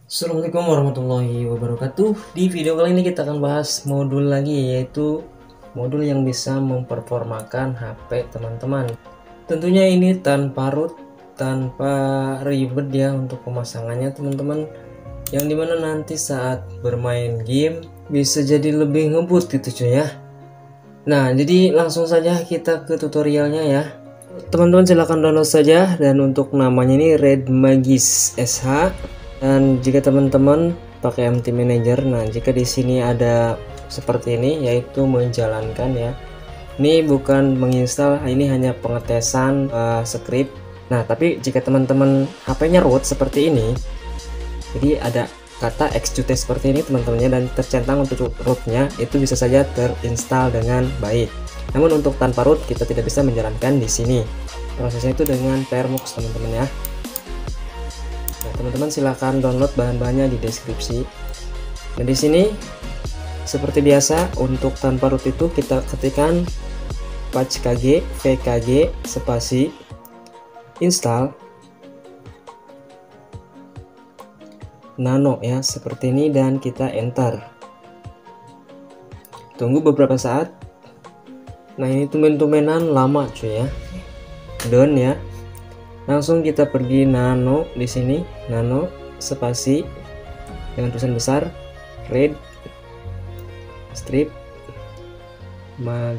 Assalamualaikum warahmatullahi wabarakatuh. Di video kali ini kita akan bahas modul lagi, yaitu modul yang bisa memperformakan HP teman-teman. Tentunya ini tanpa root, tanpa ribet ya untuk pemasangannya teman-teman, yang dimana nanti saat bermain game bisa jadi lebih ngebut gitu cuy ya. Nah, jadi langsung saja kita ke tutorialnya ya. Teman-teman silahkan download saja, dan untuk namanya ini Red Magis SH. Dan jika teman-teman pakai MT Manager, nah jika di sini ada seperti ini, yaitu menjalankan ya. Ini bukan menginstal, ini hanya pengetesan script. Nah, tapi jika teman-teman HP-nya root seperti ini, jadi ada kata execute seperti ini teman-temannya, dan tercentang untuk rootnya itu bisa saja terinstall dengan baik. Namun untuk tanpa root kita tidak bisa menjalankan di sini. Prosesnya itu dengan Permux teman-teman ya. Nah, teman-teman silahkan download bahan-bahannya di deskripsi. Dan di sini seperti biasa untuk tanpa root itu kita ketikkan patchkg vkg spasi install nano ya, seperti ini, dan kita enter. Tunggu beberapa saat. Nah, ini tumben-tumbenan lama cuy ya. Done ya. Langsung kita pergi nano, di sini nano spasi dengan tulisan besar red strip magich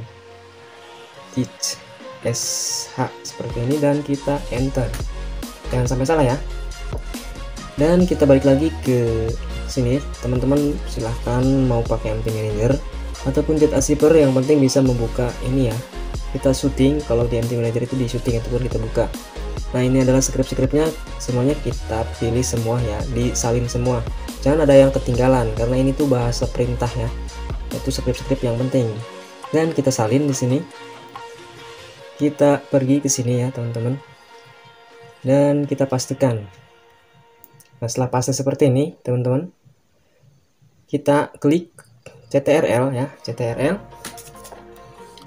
sh seperti ini, dan kita enter. Jangan sampai salah ya. Dan kita balik lagi ke sini teman-teman, silahkan mau pakai MT Manager ataupun Jet Asiper, yang penting bisa membuka ini ya. Kita syuting, kalau di MT Manager itu di syuting ataupun kita buka. Nah, ini adalah script-scriptnya, semuanya kita pilih semua ya, disalin semua, jangan ada yang ketinggalan karena ini tuh bahasa perintah ya, itu script-script yang penting. Dan kita salin di sini, kita pergi ke sini ya teman-teman, dan kita pastikan. Nah, setelah paste seperti ini teman-teman, kita klik CTRL ya, CTRL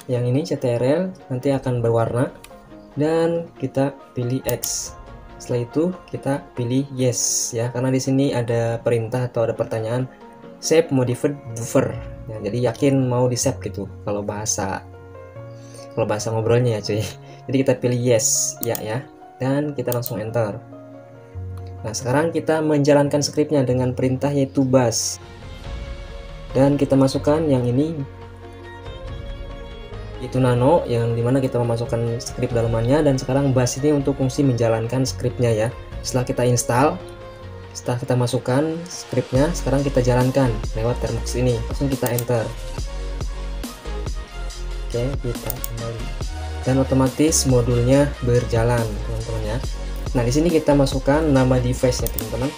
yang ini, CTRL nanti akan berwarna, dan kita pilih X. Setelah itu kita pilih yes ya, karena di sini ada perintah atau ada pertanyaan save modified buffer ya, jadi yakin mau di save gitu kalau bahasa ngobrolnya ya cuy. Jadi kita pilih yes ya, dan kita langsung enter. Nah, sekarang kita menjalankan scriptnya dengan perintah yaitu bus, dan kita masukkan yang ini itu nano, yang dimana kita memasukkan script dalamannya, dan sekarang bus ini untuk fungsi menjalankan scriptnya ya. Setelah kita install, setelah kita masukkan scriptnya, sekarang kita jalankan lewat Termux ini, langsung kita enter. Oke, kita kembali, dan otomatis modulnya berjalan teman-teman ya. Nah, di sini kita masukkan nama device ya teman-teman.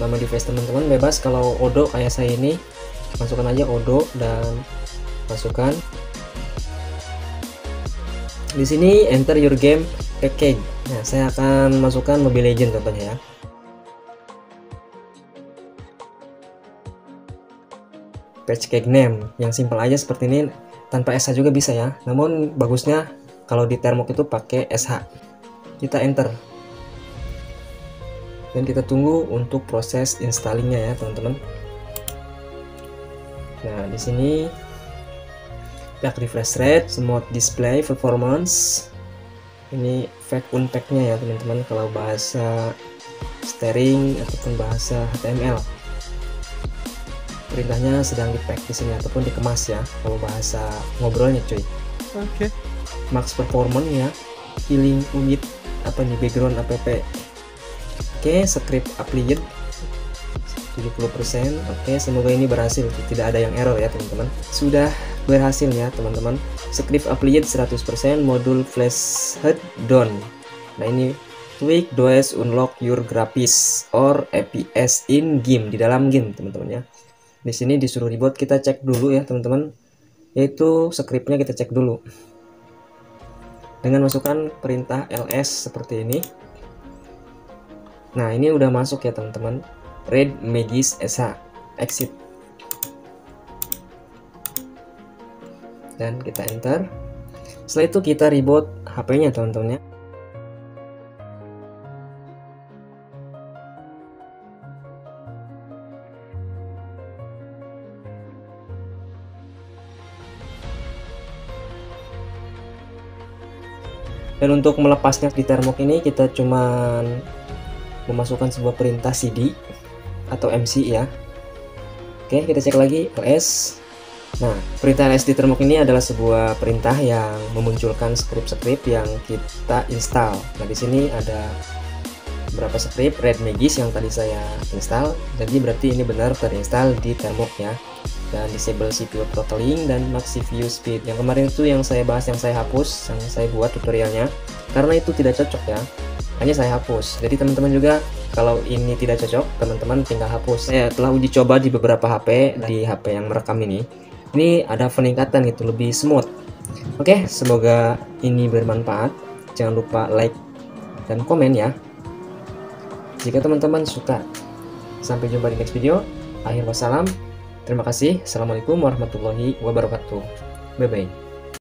Nama device teman-teman bebas, kalau Odo kayak saya ini masukkan aja Odo dan masukkan. Di sini enter your game package. Nah, saya akan masukkan Mobile Legends contohnya ya. Package name yang simpel aja seperti ini, tanpa SH juga bisa ya. Namun bagusnya kalau di Termux itu pakai SH. Kita enter. Dan kita tunggu untuk proses installingnya ya, teman-teman. Nah, di sini back refresh rate, smooth display, performance. Ini fake unpack-nya ya teman-teman kalau bahasa steering ataupun bahasa HTML. Perintahnya sedang di pack di sini ataupun dikemas ya kalau bahasa ngobrolnya cuy. Oke. Max performance ya. Healing unit apa nih, background app. Oke, script applied 70%. Oke, semoga ini berhasil, tidak ada yang error ya teman-teman. Sudah berhasil ya teman-teman. Script applied 100%, modul flash HUD done. Nah, ini tweak does unlock your graphics or APS in game, di dalam game teman-teman ya. Di sini disuruh reboot, kita cek dulu ya teman-teman, yaitu scriptnya kita cek dulu dengan masukkan perintah ls seperti ini. Nah, ini udah masuk ya teman-teman, Red Magis SH, exit, dan kita enter. Setelah itu kita reboot HP-nya teman-teman ya. Dan untuk melepasnya di termok ini kita cuman memasukkan sebuah perintah cd atau mc ya. Oke, kita cek lagi ls. Nah, perintah ls di termok ini adalah sebuah perintah yang memunculkan script-script yang kita install. Nah, di sini ada beberapa script Red Magis yang tadi saya install, jadi berarti ini benar terinstall di termok ya. Dan disable CPU throttling dan max CPU speed yang kemarin itu yang saya bahas, yang saya hapus, yang saya buat tutorialnya karena itu tidak cocok ya, hanya saya hapus. Jadi teman-teman juga kalau ini tidak cocok, teman-teman tinggal hapus. Saya telah uji coba di beberapa HP, di HP yang merekam ini ada peningkatan gitu, lebih smooth. Oke, semoga ini bermanfaat. Jangan lupa like dan komen ya jika teman-teman suka. Sampai jumpa di next video. Akhir wassalam. Terima kasih. Assalamualaikum warahmatullahi wabarakatuh. Bye bye.